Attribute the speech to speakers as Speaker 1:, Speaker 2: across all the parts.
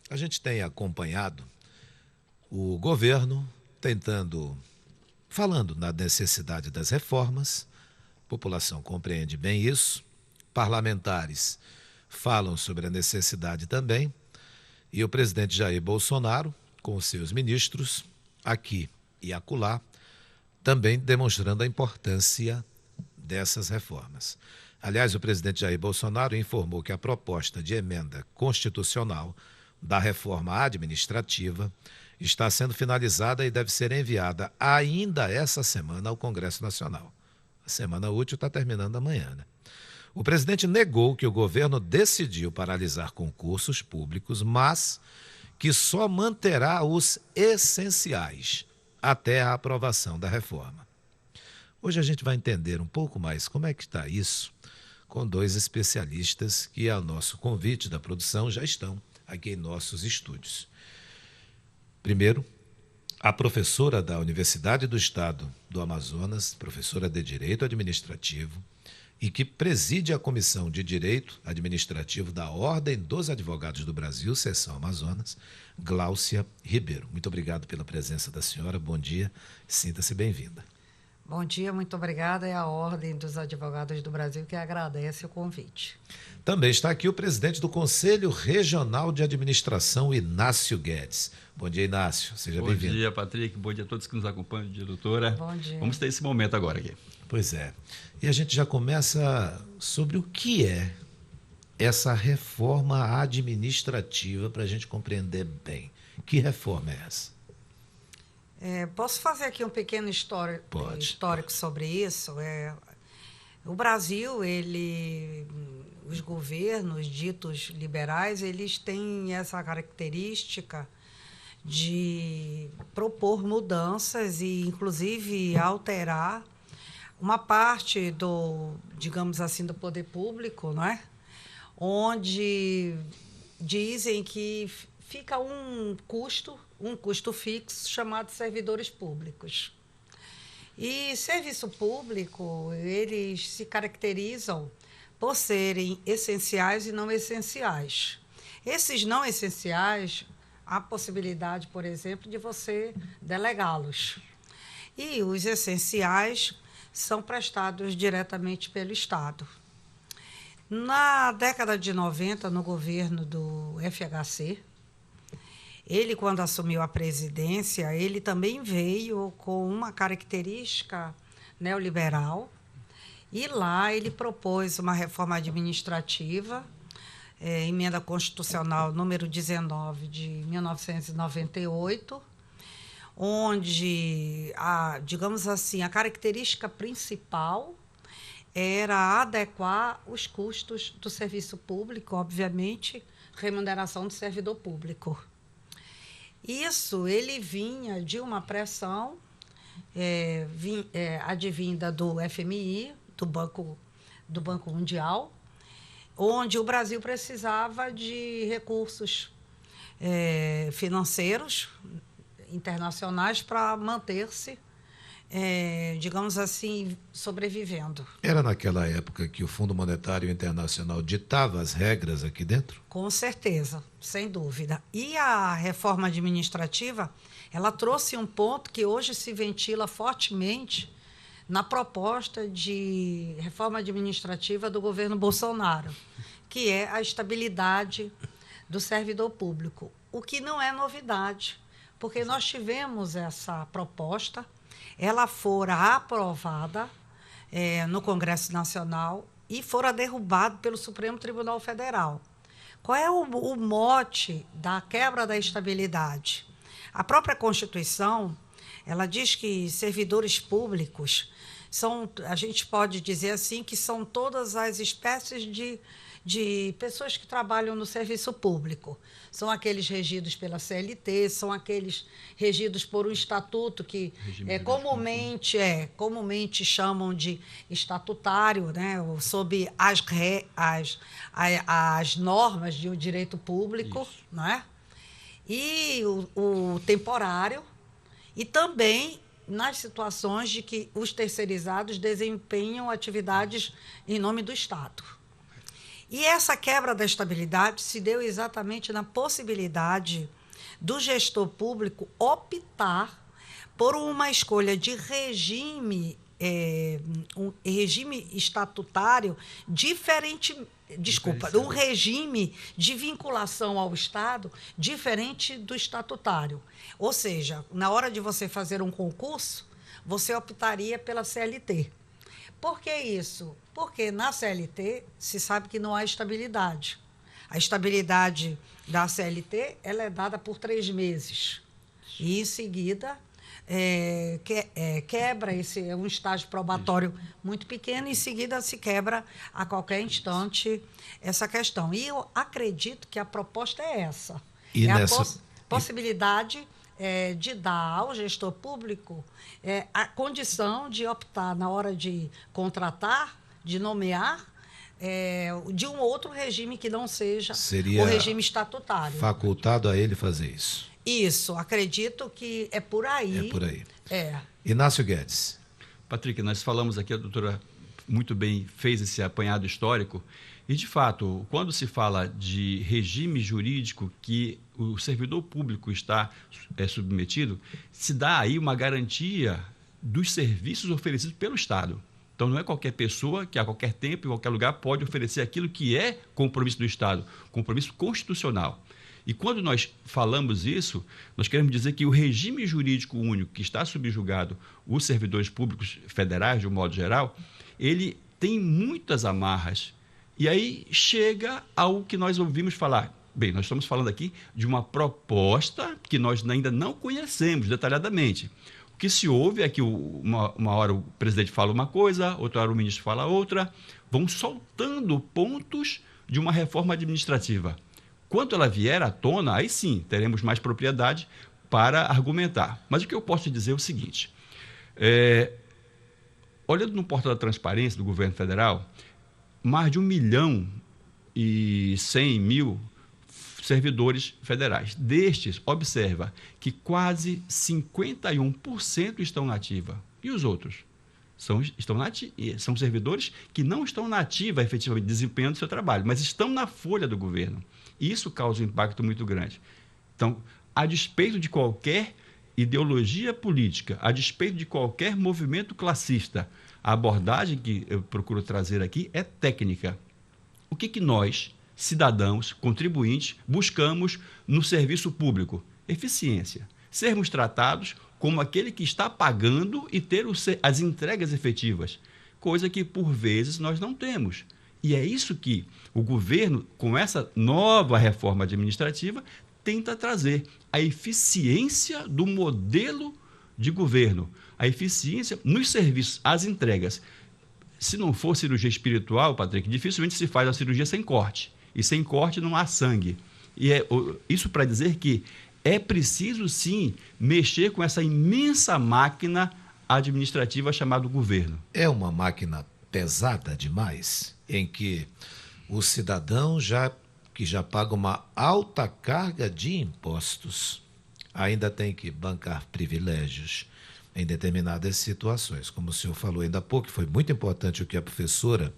Speaker 1: A gente tem acompanhado o governo falando na necessidade das reformas, a população compreende bem isso, parlamentares falam sobre a necessidade também, e o presidente Jair Bolsonaro, com os seus ministros, aqui e acolá, também demonstrando a importância dessas reformas. Aliás, o presidente Jair Bolsonaro informou que a proposta de emenda constitucional da reforma administrativa está sendo finalizada e deve ser enviada ainda essa semana ao Congresso Nacional. A semana útil está terminando amanhã, né? O presidente negou que o governo decidiu paralisar concursos públicos, mas que só manterá os essenciais até a aprovação da reforma. Hoje a gente vai entender um pouco mais como é que está isso com dois especialistas que, a nosso convite da produção, já estão aqui em nossos estúdios. Primeiro, a professora da Universidade do Estado do Amazonas, professora de Direito Administrativo, e que preside a Comissão de Direito Administrativo da Ordem dos Advogados do Brasil, Seção Amazonas, Gláucia Ribeiro. Muito obrigado pela presença da senhora, bom dia, sinta-se bem-vinda.
Speaker 2: Bom dia, muito obrigada. É a Ordem dos Advogados do Brasil que agradece o convite.
Speaker 1: Também está aqui o presidente do Conselho Regional de Administração, Inácio Guedes. Bom dia, Inácio. Seja bem-vindo.
Speaker 3: Bom dia, Patrick. Bom dia a todos que nos acompanham, dia, doutora.
Speaker 2: Bom dia.
Speaker 3: Vamos ter esse momento agora aqui.
Speaker 1: Pois é. E a gente já começa sobre o que é essa reforma administrativa para a gente compreender bem. Que reforma é essa?
Speaker 2: Posso fazer aqui um pequeno histórico sobre isso? O Brasil, os governos ditos liberais, eles têm essa característica de propor mudanças e, inclusive, alterar uma parte do, digamos assim, do poder público, não é? Onde dizem que fica um custo fixo chamado servidores públicos. E serviço público, eles se caracterizam por serem essenciais e não essenciais. Esses não essenciais, há possibilidade, por exemplo, de você delegá-los. E os essenciais são prestados diretamente pelo Estado. Na década de 90, no governo do FHC, ele, quando assumiu a presidência, ele também veio com uma característica neoliberal, e lá ele propôs uma reforma administrativa, emenda constitucional número 19 de 1998, onde, digamos assim, a característica principal era adequar os custos do serviço público, obviamente, remuneração do servidor público. Isso ele vinha de uma pressão advinda do FMI, do Banco Mundial, onde o Brasil precisava de recursos financeiros internacionais para manter-se, digamos assim, sobrevivendo.
Speaker 1: Era naquela época que o Fundo Monetário Internacional ditava as regras aqui dentro?
Speaker 2: Com certeza, sem dúvida. E a reforma administrativa, ela trouxe um ponto que hoje se ventila fortemente na proposta de reforma administrativa do governo Bolsonaro, que é a estabilidade do servidor público, o que não é novidade, porque nós tivemos essa proposta, ela fora aprovada no Congresso Nacional e fora derrubada pelo Supremo Tribunal Federal. Qual é o mote da quebra da estabilidade? A própria Constituição, ela diz que servidores públicos são, a gente pode dizer assim, que são todas as espécies de pessoas que trabalham no serviço público. São aqueles regidos pela CLT, são aqueles regidos por um estatuto que comumente chamam de estatutário, né, ou sob as normas de direito público, não é? E o temporário, e também nas situações de que os terceirizados desempenham atividades em nome do Estado. E essa quebra da estabilidade se deu exatamente na possibilidade do gestor público optar por uma escolha de regime, um regime estatutário diferente, um regime de vinculação ao Estado diferente do estatutário. Ou seja, na hora de você fazer um concurso, você optaria pela CLT. Por que isso? Porque na CLT se sabe que não há estabilidade. A estabilidade da CLT ela é dada por 3 meses. E, em seguida, quebra, esse é um estágio probatório muito pequeno, em seguida se quebra a qualquer instante essa questão. E eu acredito que a proposta é essa.
Speaker 1: E
Speaker 2: a
Speaker 1: nessa...
Speaker 2: possibilidade de dar ao gestor público a condição de optar na hora de contratar, de nomear, de um outro regime que não seja o regime estatutário.
Speaker 1: Facultado a ele fazer isso.
Speaker 2: Isso, acredito que é por aí.
Speaker 1: É por aí. Inácio Guedes.
Speaker 3: Patrick, nós falamos aqui, a doutora muito bem fez esse apanhado histórico, e, de fato, quando se fala de regime jurídico que o servidor público está submetido, se dá aí uma garantia dos serviços oferecidos pelo Estado. Então, não é qualquer pessoa que a qualquer tempo, em qualquer lugar, pode oferecer aquilo que é compromisso do Estado, compromisso constitucional. E quando nós falamos isso, nós queremos dizer que o regime jurídico único que está subjugado os servidores públicos federais, de um modo geral, ele tem muitas amarras. E aí chega ao que nós ouvimos falar. Bem, nós estamos falando aqui de uma proposta que nós ainda não conhecemos detalhadamente. O que se ouve é que uma hora o presidente fala uma coisa, outra hora o ministro fala outra, vão soltando pontos de uma reforma administrativa. Quando ela vier à tona, aí sim, teremos mais propriedade para argumentar. Mas o que eu posso dizer é o seguinte, olhando no portal da transparência do governo federal, mais de 1.100.000 servidores federais. Destes, observa que quase 51% estão na ativa. E os outros? São servidores que não estão na ativa, efetivamente, desempenhando o seu trabalho, mas estão na folha do governo. E isso causa um impacto muito grande. Então, a despeito de qualquer ideologia política, a despeito de qualquer movimento classista, a abordagem que eu procuro trazer aqui é técnica. O que nós, cidadãos, contribuintes, buscamos no serviço público? Eficiência. Sermos tratados como aquele que está pagando e ter as entregas efetivas, coisa que, por vezes, nós não temos. E é isso que o governo, com essa nova reforma administrativa, tenta trazer, a eficiência do modelo de governo, a eficiência nos serviços, as entregas. Se não for cirurgia espiritual, Patrick, dificilmente se faz a cirurgia sem corte. E sem corte não há sangue. E isso para dizer que é preciso, sim, mexer com essa imensa máquina administrativa chamada governo.
Speaker 1: É uma máquina pesada demais, em que o cidadão que já paga uma alta carga de impostos ainda tem que bancar privilégios em determinadas situações. Como o senhor falou ainda há pouco, foi muito importante o que a professora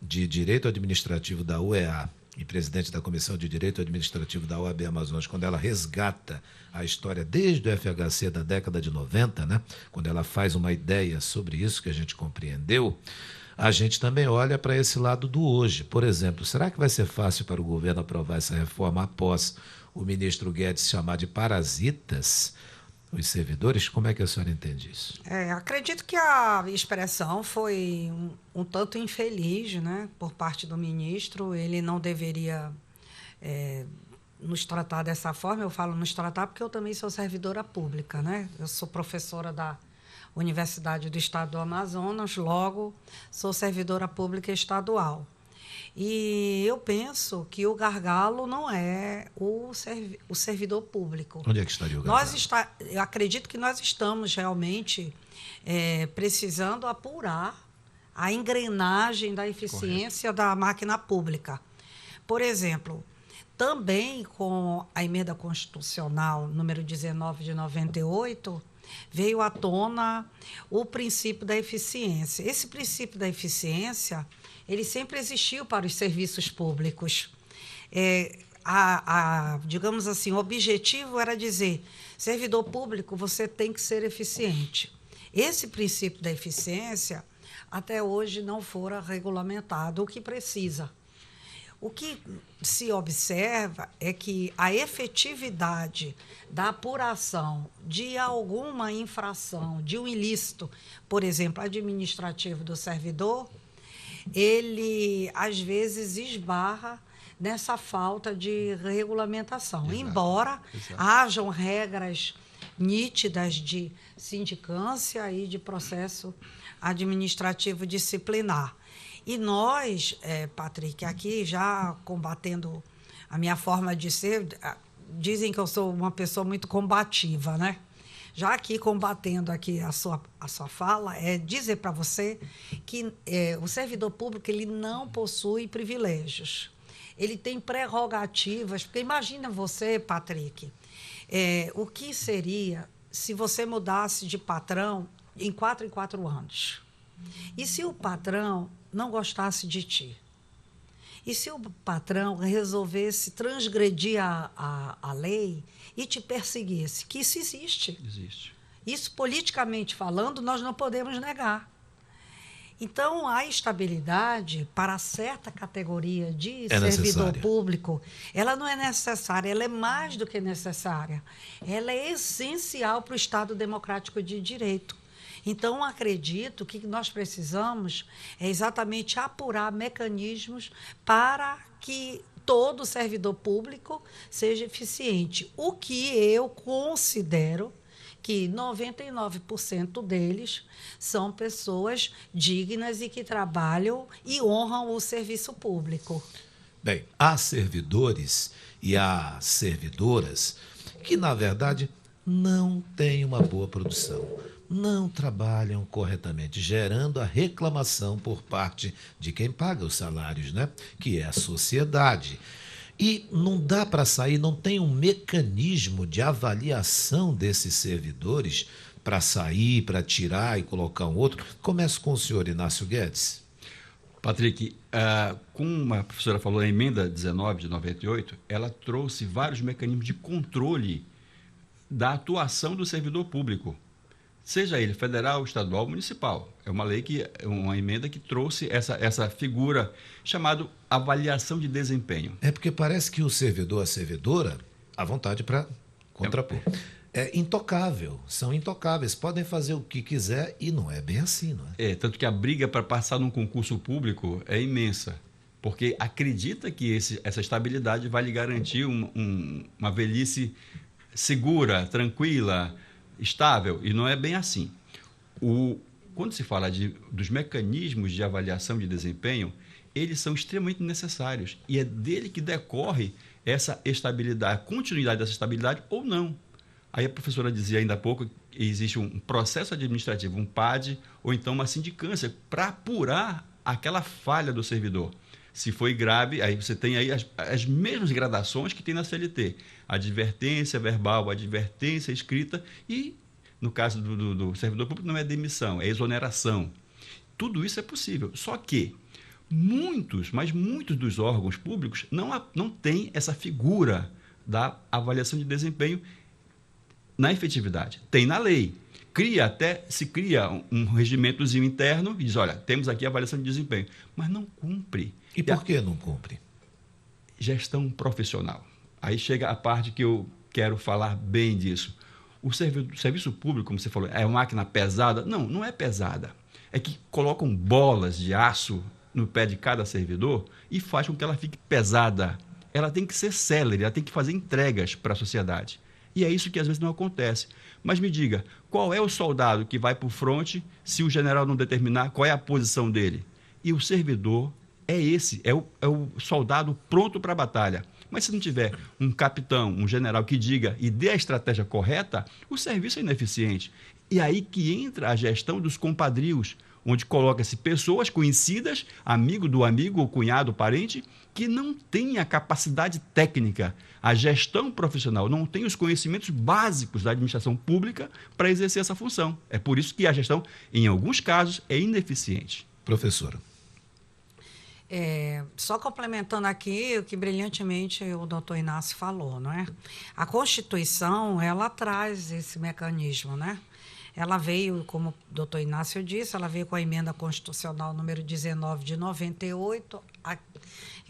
Speaker 1: de Direito Administrativo da UEA e presidente da Comissão de Direito Administrativo da OAB Amazonas, quando ela resgata a história desde o FHC da década de 90, né? Quando ela faz uma ideia sobre isso que a gente compreendeu, a gente também olha para esse lado do hoje. Por exemplo, será que vai ser fácil para o governo aprovar essa reforma após o ministro Guedes chamar de parasitas os servidores? Como é que a senhora entende isso?
Speaker 2: Acredito que a expressão foi um tanto infeliz, né, por parte do ministro. Ele não deveria nos tratar dessa forma. Eu falo nos tratar porque eu também sou servidora pública, né? Eu sou professora da Universidade do Estado do Amazonas, logo sou servidora pública estadual. E eu penso que o gargalo não é o servidor público.
Speaker 1: Onde é que estaria o gargalo?
Speaker 2: Eu acredito que nós estamos realmente precisando apurar a engrenagem da eficiência da máquina pública. Por exemplo, também com a emenda constitucional número 19 de 98, veio à tona o princípio da eficiência. Esse princípio da eficiência, ele sempre existiu para os serviços públicos. Digamos assim, o objetivo era dizer, servidor público, você tem que ser eficiente. Esse princípio da eficiência, até hoje, não fora regulamentado, o que precisa. O que se observa é que a efetividade da apuração de alguma infração, de um ilícito, por exemplo, administrativo do servidor, ele, às vezes, esbarra nessa falta de regulamentação. Exato, embora hajam regras nítidas de sindicância e de processo administrativo disciplinar. E nós, Patrick, aqui já combatendo a minha forma de ser, dizem que eu sou uma pessoa muito combativa, né? Já aqui combatendo aqui a sua fala, é dizer para você que o servidor público ele não possui privilégios. Ele tem prerrogativas, porque imagina você, Patrick, o que seria se você mudasse de patrão em 4 anos? E se o patrão não gostasse de ti? E se o patrão resolvesse transgredir a lei e te perseguisse? Que isso existe.
Speaker 3: Existe.
Speaker 2: Isso, politicamente falando, nós não podemos negar. Então, a estabilidade para certa categoria de servidor público, ela não é necessária, ela é mais do que necessária. Ela é essencial para o Estado democrático de direito. Então, acredito que nós precisamos exatamente apurar mecanismos para que todo servidor público seja eficiente. O que eu considero que 99% deles são pessoas dignas e que trabalham e honram o serviço público.
Speaker 1: Bem, há servidores e há servidoras que, na verdade, não têm uma boa produção, não trabalham corretamente, gerando a reclamação por parte de quem paga os salários, né? Que é a sociedade. E não dá para sair, não tem um mecanismo de avaliação desses servidores para sair, para tirar e colocar um outro. Começo com o senhor Inácio Guedes.
Speaker 3: Patrick, como a professora falou, a emenda 19 de 98, ela trouxe vários mecanismos de controle da atuação do servidor público, seja ele federal, estadual ou municipal. É uma emenda que trouxe essa figura chamada avaliação de desempenho.
Speaker 1: É porque parece que o servidor, a servidora, à vontade para contrapor, é intocável, são intocáveis, podem fazer o que quiser e não é bem assim, não é?
Speaker 3: Tanto que a briga para passar num concurso público é imensa, porque acredita que essa estabilidade vai lhe garantir uma velhice segura, tranquila, estável, e não é bem assim. Quando se fala dos mecanismos de avaliação de desempenho, eles são extremamente necessários e é dele que decorre essa estabilidade, a continuidade dessa estabilidade ou não. Aí a professora dizia ainda há pouco que existe um processo administrativo, um PAD, ou então uma sindicância, para apurar aquela falha do servidor. Se foi grave, aí você tem aí as mesmas gradações que tem na CLT. Advertência verbal, advertência escrita e, no caso do servidor público, não é demissão, é exoneração. Tudo isso é possível. Só que muitos dos órgãos públicos não têm essa figura da avaliação de desempenho na efetividade. Tem na lei. Se cria um regimentozinho interno e diz, olha, temos aqui a avaliação de desempenho, mas não cumpre.
Speaker 1: E por que não cumpre?
Speaker 3: Gestão profissional. Aí chega a parte que eu quero falar bem disso. O serviço público, como você falou, é uma máquina pesada? Não, não é pesada. É que colocam bolas de aço no pé de cada servidor e faz com que ela fique pesada. Ela tem que ser célere, ela tem que fazer entregas para a sociedade. E é isso que às vezes não acontece. Mas me diga, qual é o soldado que vai para o fronte se o general não determinar qual é a posição dele? E o servidor é esse, é o soldado pronto para a batalha. Mas se não tiver um capitão, um general que diga e dê a estratégia correta, o serviço é ineficiente. E aí que entra a gestão dos compadrios. onde coloca-se pessoas conhecidas, amigo do amigo, ou cunhado, parente, que não têm a capacidade técnica, a gestão profissional, não tem os conhecimentos básicos da administração pública para exercer essa função. É por isso que a gestão, em alguns casos, é ineficiente.
Speaker 1: Professora.
Speaker 2: Só complementando aqui o que brilhantemente o doutor Inácio falou, não é? A Constituição, ela traz esse mecanismo, né? Ela veio, como o doutor Inácio disse, ela veio com a emenda constitucional número 19 de 98,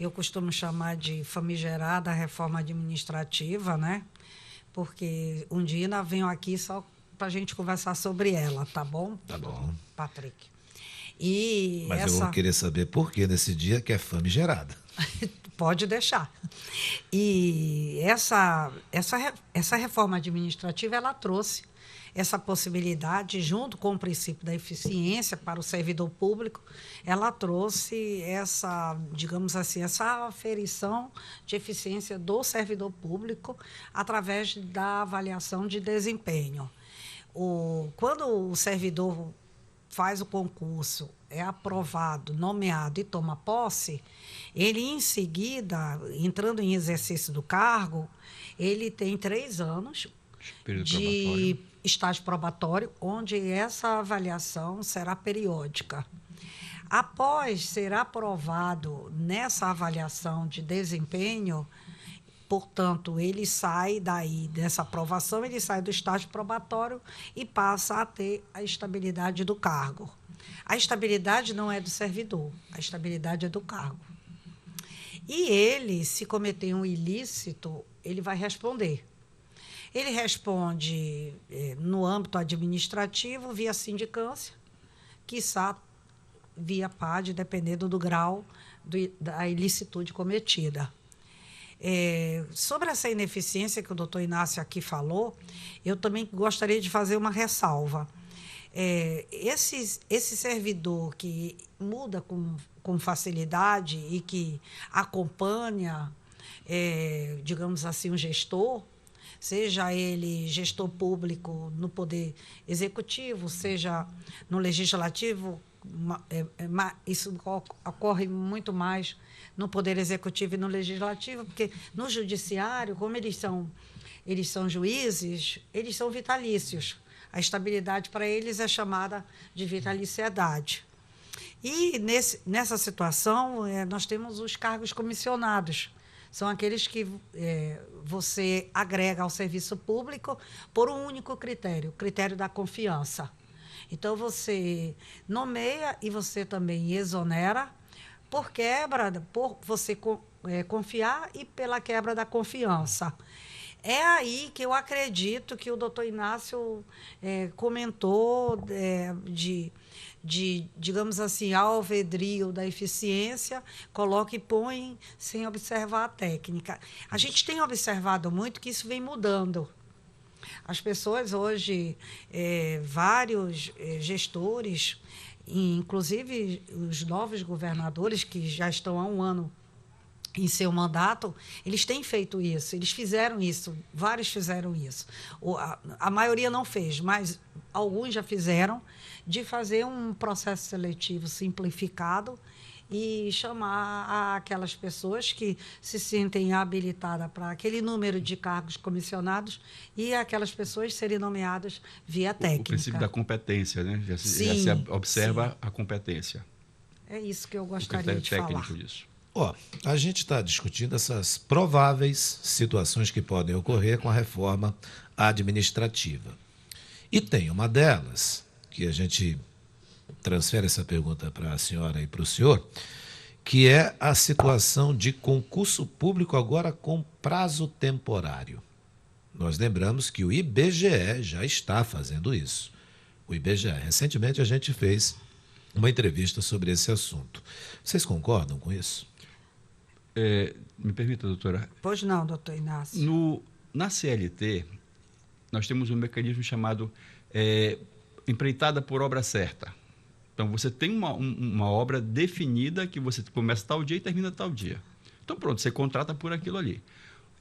Speaker 2: eu costumo chamar de famigerada reforma administrativa, né? Porque um dia ainda venho aqui só para a gente conversar sobre ela, tá bom?
Speaker 1: Tá bom.
Speaker 2: Patrick.
Speaker 1: Mas eu vou querer saber por que nesse dia que é famigerada.
Speaker 2: Pode deixar. E essa reforma administrativa, ela trouxe essa possibilidade, junto com o princípio da eficiência para o servidor público, ela trouxe essa, digamos assim, essa aferição de eficiência do servidor público através da avaliação de desempenho. Quando o servidor faz o concurso, é aprovado, nomeado e toma posse, ele, em seguida, entrando em exercício do cargo, ele tem 3 anos de estágio probatório, onde essa avaliação será periódica. Após ser aprovado nessa avaliação de desempenho, portanto, ele sai dessa aprovação, ele sai do estágio probatório e passa a ter a estabilidade do cargo. A estabilidade não é do servidor, a estabilidade é do cargo. E ele, se cometer um ilícito, ele vai responder. Ele responde no âmbito administrativo, via sindicância, quiçá via PAD, dependendo do grau da ilicitude cometida. Sobre essa ineficiência que o doutor Inácio aqui falou, eu também gostaria de fazer uma ressalva. Esse servidor que muda com facilidade e que acompanha, digamos assim, um gestor, seja ele gestor público no Poder Executivo, seja no Legislativo, isso ocorre muito mais no Poder Executivo e no Legislativo, porque no Judiciário, como eles são juízes, eles são vitalícios. A estabilidade para eles é chamada de vitaliciedade. E nessa situação, nós temos os cargos comissionados. São aqueles que você agrega ao serviço público por um único critério, o critério da confiança. Então, você nomeia e você também exonera por você confiar e pela quebra da confiança. É aí que eu acredito que o doutor Inácio comentou digamos assim, alvedrio da eficiência, coloca e põe sem observar a técnica. A gente tem observado muito que isso vem mudando. As pessoas hoje, vários gestores, inclusive os novos governadores, que já estão há um ano em seu mandato, eles têm feito isso, eles fizeram isso, vários fizeram isso. A maioria não fez, mas alguns já fizeram, de fazer um processo seletivo simplificado e chamar aquelas pessoas que se sentem habilitadas para aquele número de cargos comissionados e aquelas pessoas serem nomeadas via técnica.
Speaker 3: O princípio da competência, né? Já se observa a competência.
Speaker 2: É isso que eu gostaria de falar.
Speaker 3: Técnico disso.
Speaker 1: A gente está discutindo essas prováveis situações que podem ocorrer com a reforma administrativa. E tem uma delas, que a gente transfere essa pergunta para a senhora e para o senhor, que é a situação de concurso público agora com prazo temporário. Nós lembramos que o IBGE já está fazendo isso. O IBGE, recentemente a gente fez uma entrevista sobre esse assunto. Vocês concordam com isso?
Speaker 3: Me permita, doutora.
Speaker 2: Pois não, doutor Inácio.
Speaker 3: Na CLT, nós temos um mecanismo chamado empreitada por obra certa. Então, você tem uma obra definida que você começa tal dia e termina tal dia. Então, pronto, você contrata por aquilo ali.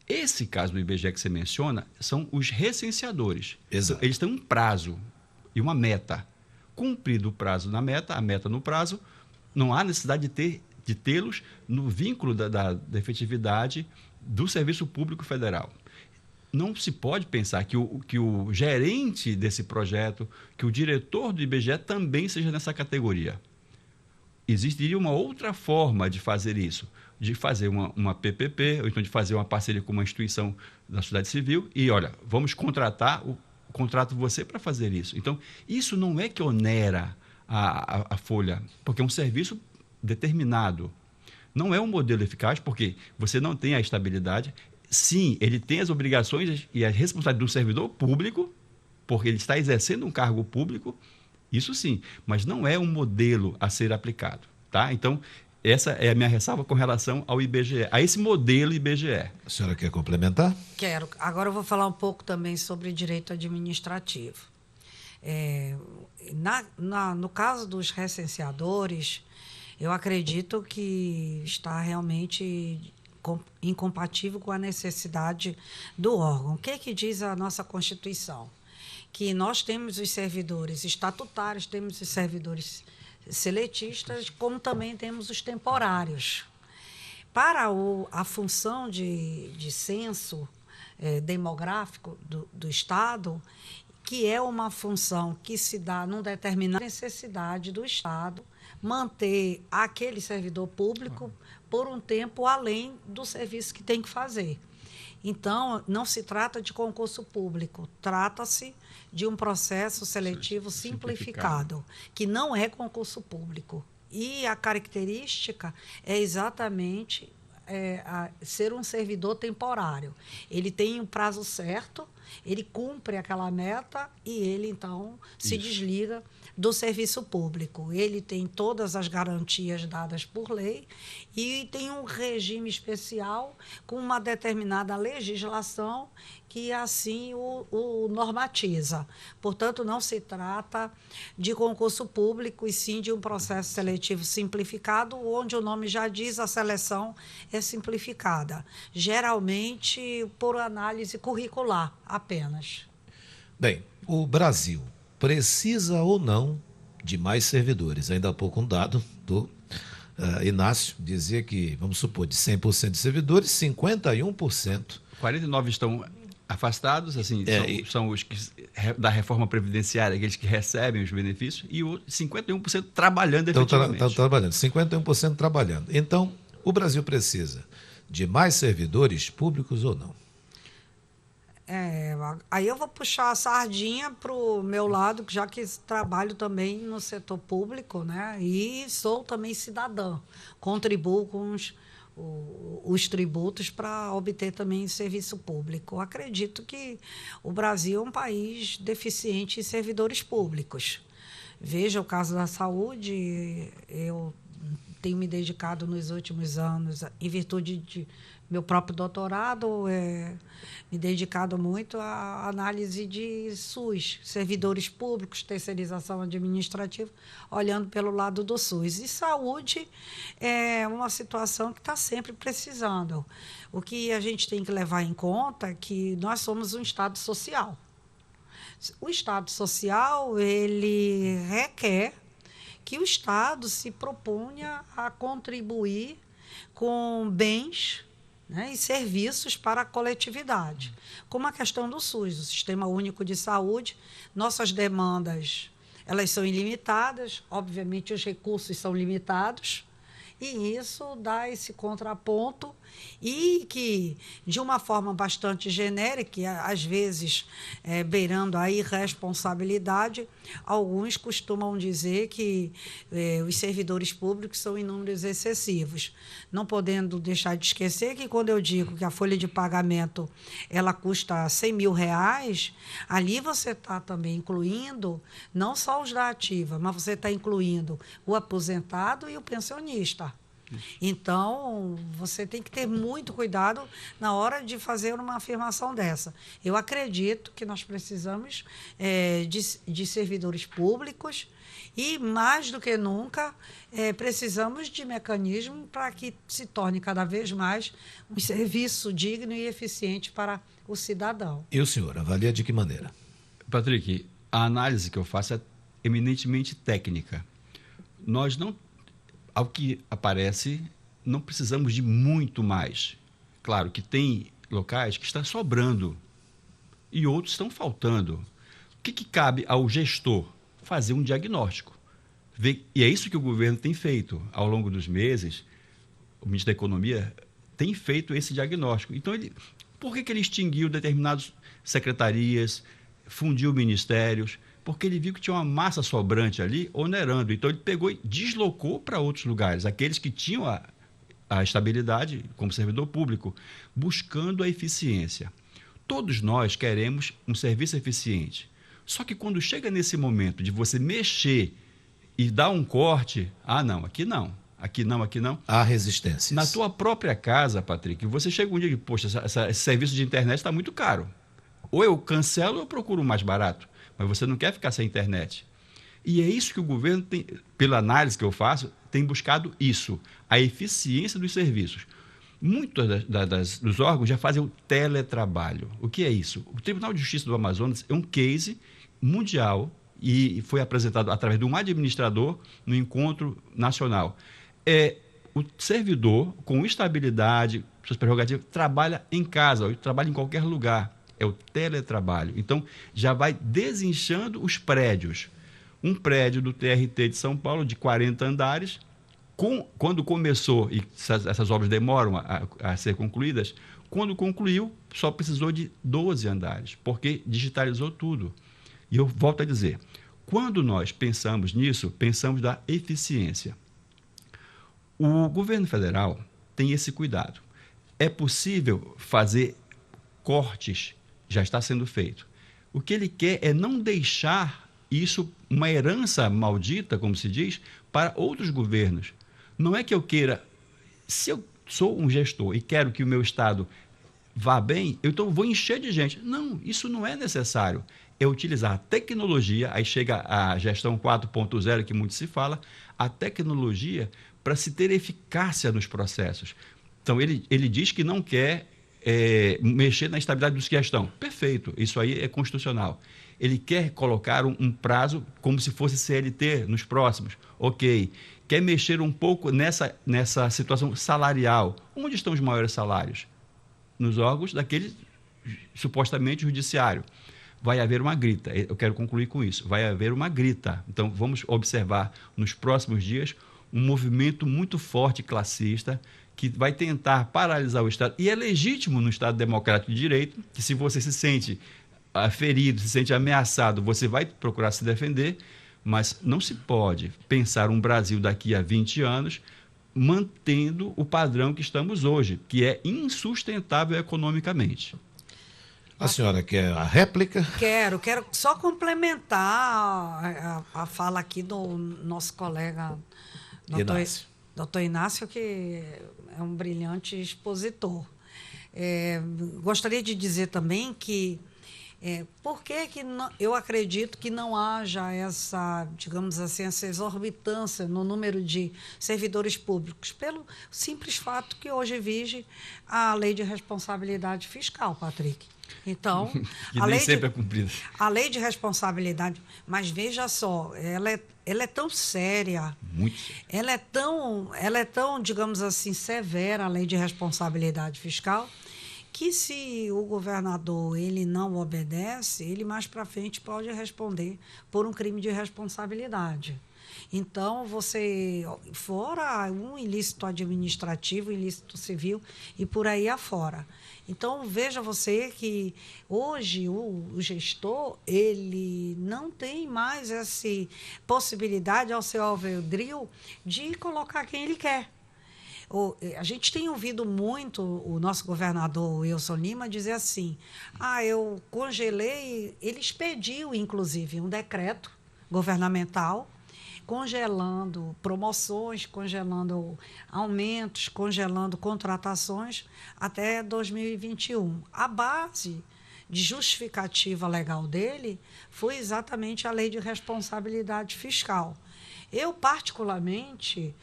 Speaker 3: Esse caso do IBGE que você menciona são os recenseadores.
Speaker 1: Exato.
Speaker 3: Eles têm um prazo e uma meta. cumprido o prazo na meta, a meta no prazo, não há necessidade de tê-los no vínculo da efetividade do Serviço Público Federal. Não se pode pensar que o gerente desse projeto, que o diretor do IBGE também seja nessa categoria. Existiria uma outra forma de fazer isso, de fazer uma PPP, ou então de fazer uma parceria com uma instituição da sociedade civil e, olha, vamos contratar, contrato você para fazer isso. Então, isso não é que onera a folha, porque é um serviço determinado. Não é um modelo eficaz, porque você não tem a estabilidade. Sim, ele tem as obrigações e a responsabilidade do servidor público, porque ele está exercendo um cargo público, isso sim, mas não é um modelo a ser aplicado. Tá? Então, essa é a minha ressalva com relação ao IBGE, a esse modelo IBGE.
Speaker 1: A senhora quer complementar?
Speaker 2: Quero. Agora eu vou falar um pouco também sobre direito administrativo. No caso dos recenseadores, eu acredito que está realmente incompatível com a necessidade do órgão. O que diz a nossa Constituição? Que nós temos os servidores estatutários, temos os servidores seletistas, como também temos os temporários. Para a função de censo demográfico do Estado, que é uma função que se dá numa determinada necessidade do Estado, manter aquele servidor público por um tempo além do serviço que tem que fazer. Então, não se trata de concurso público, trata-se de um processo seletivo simplificado, que não é concurso público. E a característica é exatamente ser um servidor temporário. Ele tem um prazo certo, ele cumpre aquela meta e ele, então, se desliga do serviço público. Ele tem todas as garantias dadas por lei e tem um regime especial com uma determinada legislação que assim o normatiza. Portanto, não se trata de concurso público, e sim de um processo seletivo simplificado, onde o nome já diz, a seleção é simplificada, geralmente por análise curricular apenas.
Speaker 1: Bem, o Brasil precisa ou não de mais servidores? Ainda há pouco um dado do Inácio dizia que, vamos supor, de 100% de servidores, 51%.
Speaker 3: 49 estão afastados, assim, são os que, da reforma previdenciária, aqueles que recebem os benefícios, e o 51% trabalhando efetivamente.
Speaker 1: Estão trabalhando, 51% trabalhando. Então, o Brasil precisa de mais servidores públicos ou não?
Speaker 2: Aí eu vou puxar a sardinha para o meu lado, já que trabalho também no setor público, né? E sou também cidadã, contribuo com os tributos para obter também serviço público. Eu acredito que o Brasil é um país deficiente em servidores públicos. Veja o caso da saúde, eu tenho me dedicado nos últimos anos, em virtude de meu próprio doutorado, me dedicado muito à análise de SUS, servidores públicos, terceirização administrativa, olhando pelo lado do SUS. E saúde é uma situação que está sempre precisando. O que a gente tem que levar em conta é que nós somos um Estado social. O Estado social, ele requer que o Estado se proponha a contribuir com bens, né, e serviços para a coletividade, como a questão do SUS, o Sistema Único de Saúde. Nossas demandas, elas são ilimitadas, obviamente os recursos são limitados, e isso dá esse contraponto, e que, de uma forma bastante genérica, às vezes beirando a irresponsabilidade, alguns costumam dizer que os servidores públicos são em números excessivos. Não podendo deixar de esquecer que, quando eu digo que a folha de pagamento ela custa R$100 mil, ali você está também incluindo não só os da ativa, mas você está incluindo o aposentado e o pensionista. Então, você tem que ter muito cuidado na hora de fazer uma afirmação dessa. Eu acredito que nós precisamos de servidores públicos e, mais do que nunca, precisamos de mecanismos para que se torne cada vez mais um serviço digno e eficiente para o cidadão.
Speaker 1: E o senhor avalia de que maneira?
Speaker 3: Patrick, a análise que eu faço eminentemente técnica. Nós não, ao que aparece, não precisamos de muito mais. Claro que tem locais que está sobrando e outros estão faltando. O que cabe ao gestor? Fazer um diagnóstico. E é isso que o governo tem feito ao longo dos meses. O ministro da Economia tem feito esse diagnóstico. Então, por que ele extinguiu determinadas secretarias, fundiu ministérios? Porque ele viu que tinha uma massa sobrante ali, onerando. Então, ele pegou e deslocou para outros lugares, aqueles que tinham a estabilidade como servidor público, buscando a eficiência. Todos nós queremos um serviço eficiente. Só que quando chega nesse momento de você mexer e dar um corte, não, aqui não. Aqui não, aqui não.
Speaker 1: Há resistências.
Speaker 3: Na tua própria casa, Patrick, você chega um dia e poxa, esse serviço de internet está muito caro. Ou eu cancelo ou eu procuro o mais barato. Mas você não quer ficar sem internet. E é isso que o governo tem, pela análise que eu faço, tem buscado isso, a eficiência dos serviços. Muitos dos órgãos já fazem o teletrabalho. O que é isso? O Tribunal de Justiça do Amazonas é um case mundial e foi apresentado através de um administrador no encontro nacional. O servidor, com estabilidade, suas prerrogativas, trabalha em casa, trabalha em qualquer lugar. É o teletrabalho. Então, já vai desinchando os prédios. Um prédio do TRT de São Paulo, de 40 andares, quando começou, e essas obras demoram a ser concluídas, quando concluiu, só precisou de 12 andares, porque digitalizou tudo. E eu volto a dizer, quando nós pensamos nisso, pensamos da eficiência. O governo federal tem esse cuidado. É possível fazer cortes, já está sendo feito. O que ele quer é não deixar isso, uma herança maldita, como se diz, para outros governos. Não é que eu queira, se eu sou um gestor e quero que o meu Estado vá bem, então vou encher de gente. Não, isso não é necessário. É utilizar a tecnologia, aí chega a gestão 4.0, que muito se fala, a tecnologia para se ter eficácia nos processos. Então, ele diz que não quer mexer na estabilidade dos que já estão. Perfeito, isso aí é constitucional. Ele quer colocar um prazo como se fosse CLT nos próximos. Ok. Quer mexer um pouco nessa situação salarial. Onde estão os maiores salários? Nos órgãos daquele supostamente judiciário. Vai haver uma grita. Eu quero concluir com isso. Vai haver uma grita. Então, vamos observar nos próximos dias um movimento muito forte classista que vai tentar paralisar o Estado. E é legítimo no Estado democrático de direito que, se você se sente ferido, se sente ameaçado, você vai procurar se defender, mas não se pode pensar um Brasil daqui a 20 anos mantendo o padrão que estamos hoje, que é insustentável economicamente.
Speaker 1: A senhora quer a réplica?
Speaker 2: Quero só complementar a fala aqui do nosso colega doutor Inácio, que é um brilhante expositor. Gostaria de dizer também que por que eu acredito que não haja essa, digamos assim, essa exorbitância no número de servidores públicos? Pelo simples fato que hoje vige a lei de responsabilidade fiscal, Patrick. Então,
Speaker 3: que nem sempre é cumprida.
Speaker 2: A lei de responsabilidade, mas veja só, ela é tão séria,
Speaker 3: muito séria.
Speaker 2: Ela é tão, digamos assim, severa, a lei de responsabilidade fiscal, que se o governador ele não obedece, ele mais para frente pode responder por um crime de responsabilidade. Então, fora um ilícito administrativo, ilícito civil e por aí afora. Então, veja você que hoje o gestor ele não tem mais essa possibilidade ao seu albedrio de colocar quem ele quer. A gente tem ouvido muito o nosso governador Wilson Lima dizer assim, eu congelei, ele expediu, inclusive, um decreto governamental congelando promoções, congelando aumentos, congelando contratações até 2021. A base de justificativa legal dele foi exatamente a lei de responsabilidade fiscal. Eu, particularmente,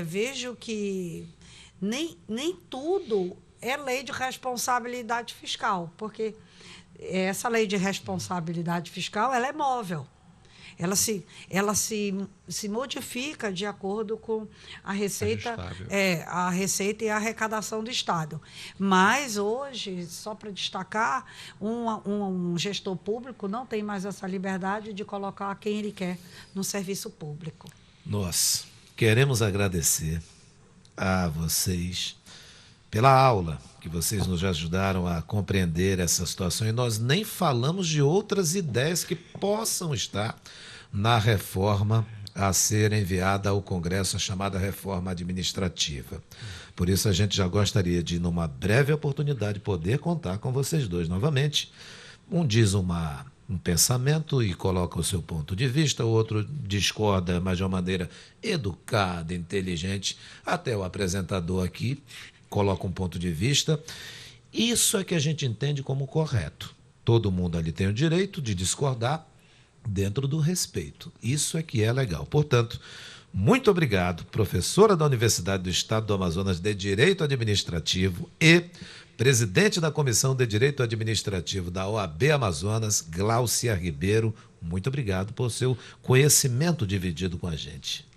Speaker 2: vejo que nem tudo é lei de responsabilidade fiscal, porque essa lei de responsabilidade fiscal ela é móvel. se modifica de acordo com a receita, a receita e a arrecadação do Estado. Mas hoje, só para destacar, um gestor público não tem mais essa liberdade de colocar quem ele quer no serviço público.
Speaker 1: Nós queremos agradecer a vocês pela aula que vocês nos ajudaram a compreender essa situação, e nós nem falamos de outras ideias que possam estar na reforma a ser enviada ao Congresso, a chamada reforma administrativa. Por isso a gente já gostaria de, numa breve oportunidade, poder contar com vocês dois novamente. Um diz um pensamento e coloca o seu ponto de vista, o outro discorda, mas de uma maneira educada, inteligente, até o apresentador aqui coloca um ponto de vista. Isso é que a gente entende como correto. Todo mundo ali tem o direito de discordar dentro do respeito. Isso é que é legal. Portanto, muito obrigado, professora da Universidade do Estado do Amazonas de Direito Administrativo e presidente da Comissão de Direito Administrativo da OAB Amazonas, Gláucia Ribeiro. Muito obrigado por seu conhecimento dividido com a gente.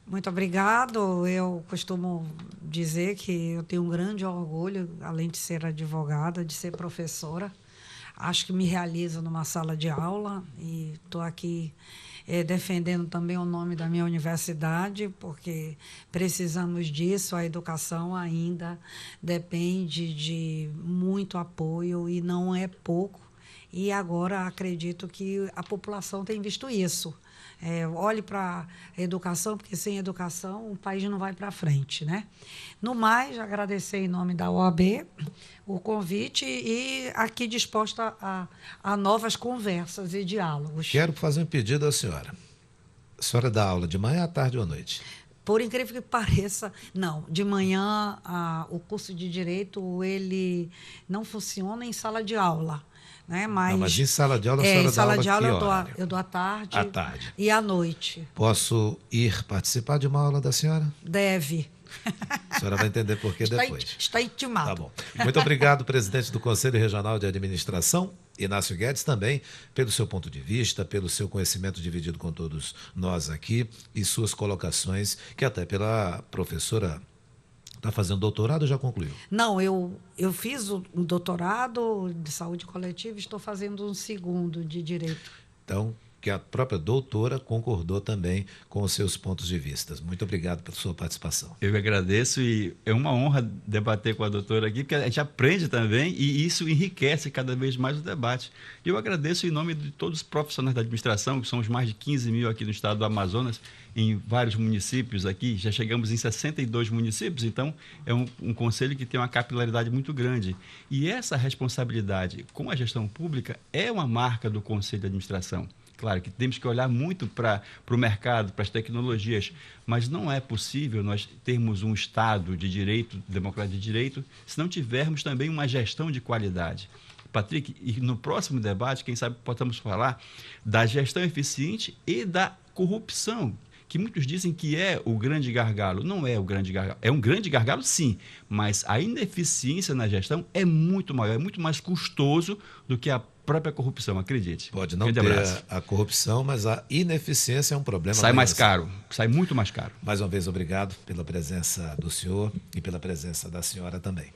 Speaker 2: Muito obrigado. Eu costumo dizer que eu tenho um grande orgulho, além de ser advogada, de ser professora. Acho que me realizo numa sala de aula e estou aqui defendendo também o nome da minha universidade, porque precisamos disso. A educação ainda depende de muito apoio e não é pouco. E agora acredito que a população tem visto isso. Olhe para a educação, porque sem educação o país não vai para frente, né? No mais, agradecer em nome da OAB o convite e aqui disposta a novas conversas e diálogos.
Speaker 1: Quero fazer um pedido à senhora. A senhora dá aula de manhã, à tarde ou à noite?
Speaker 2: Por incrível que pareça, não. De manhã, o curso de Direito ele não funciona em sala de aula. Né?
Speaker 1: Mas em sala de aula, a senhora dá aula de que hora?
Speaker 2: Eu dou à tarde,
Speaker 1: à tarde
Speaker 2: e à noite.
Speaker 1: Posso ir participar de uma aula da senhora?
Speaker 2: Deve.
Speaker 1: A senhora vai entender por que depois.
Speaker 2: Está intimado.
Speaker 1: Tá bom. Muito obrigado, presidente do Conselho Regional de Administração, Inácio Guedes, também pelo seu ponto de vista, pelo seu conhecimento dividido com todos nós aqui e suas colocações, que até pela professora está fazendo doutorado ou já concluiu?
Speaker 2: Não, eu fiz um doutorado de saúde coletiva e estou fazendo um segundo de direito.
Speaker 1: Então, que a própria doutora concordou também com os seus pontos de vista. Muito obrigado pela sua participação.
Speaker 3: Eu agradeço e é uma honra debater com a doutora aqui, porque a gente aprende também e isso enriquece cada vez mais o debate. Eu agradeço em nome de todos os profissionais da administração, que somos mais de 15 mil aqui no estado do Amazonas, em vários municípios aqui, já chegamos em 62 municípios, então é um conselho que tem uma capilaridade muito grande. E essa responsabilidade com a gestão pública é uma marca do Conselho de Administração. Claro que temos que olhar muito para o mercado, para as tecnologias, mas não é possível nós termos um Estado de direito, democracia de direito, se não tivermos também uma gestão de qualidade. Patrick, e no próximo debate, quem sabe possamos falar da gestão eficiente e da corrupção, que muitos dizem que é o grande gargalo. Não é o grande gargalo. É um grande gargalo, sim, mas a ineficiência na gestão é muito maior, é muito mais custoso do que a própria corrupção, acredite.
Speaker 1: Pode não ter a corrupção, mas a ineficiência é um problema.
Speaker 3: Sai mais caro, sai muito mais caro.
Speaker 1: Mais uma vez, obrigado pela presença do senhor e pela presença da senhora também.